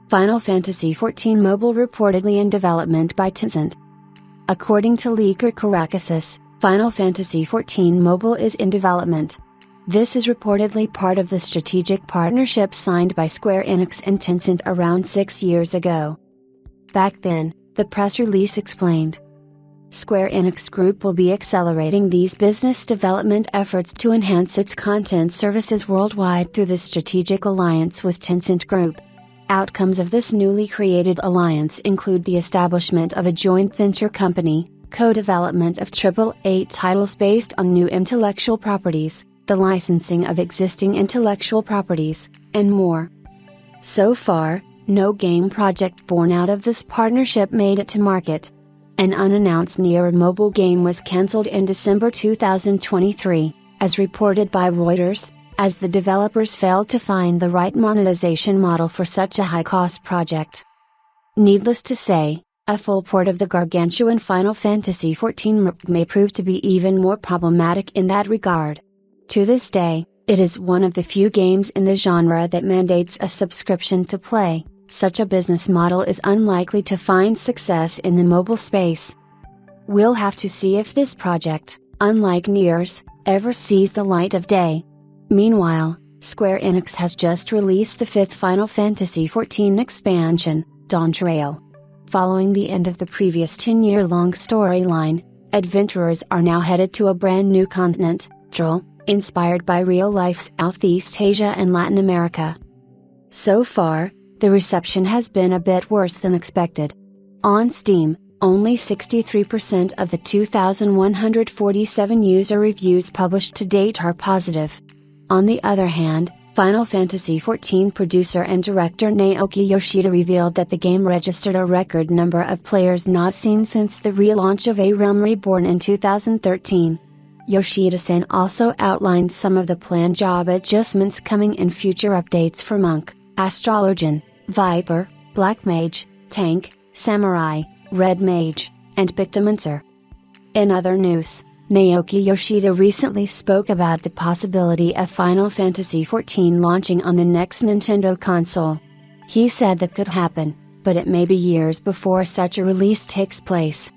Final Fantasy XIV Mobile reportedly in development by Tencent. According to leaker Caracasis, Final Fantasy XIV Mobile is in development. This is reportedly part of the strategic partnership signed by Square Enix and Tencent around 6 years ago. Back then, the press release explained, Square Enix Group will be accelerating these business development efforts to enhance its content services worldwide through the strategic alliance with Tencent Group. Outcomes of this newly created alliance include the establishment of a joint venture company, co-development of AAA titles based on new intellectual properties, the licensing of existing intellectual properties, and more. So far, no game project born out of this partnership made it to market. An unannounced Nier mobile game was cancelled in December 2023, as reported by Reuters, as the developers failed to find the right monetization model for such a high-cost project. Needless to say, a full port of the gargantuan Final Fantasy XIV may prove to be even more problematic in that regard. To this day, it is one of the few games in the genre that mandates a subscription to play. Such a business model is unlikely to find success in the mobile space. We'll have to see if this project, unlike Nier's, ever sees the light of day. Meanwhile, Square Enix has just released the 5th Final Fantasy XIV expansion, Dawn Trail. Following the end of the previous 10-year-long storyline, adventurers are now headed to a brand new continent, Drol, inspired by real-life Southeast Asia and Latin America. So far, the reception has been a bit worse than expected. On Steam, only 63% of the 2,147 user reviews published to date are positive. On the other hand, Final Fantasy XIV producer and director Naoki Yoshida revealed that the game registered a record number of players not seen since the relaunch of A Realm Reborn in 2013. Yoshida-san also outlined some of the planned job adjustments coming in future updates for Monk, Astrologian, Viper, Black Mage, Tank, Samurai, Red Mage, and Pictomancer. In other news, Naoki Yoshida recently spoke about the possibility of Final Fantasy XIV launching on the next Nintendo console. He said that could happen, but it may be years before such a release takes place.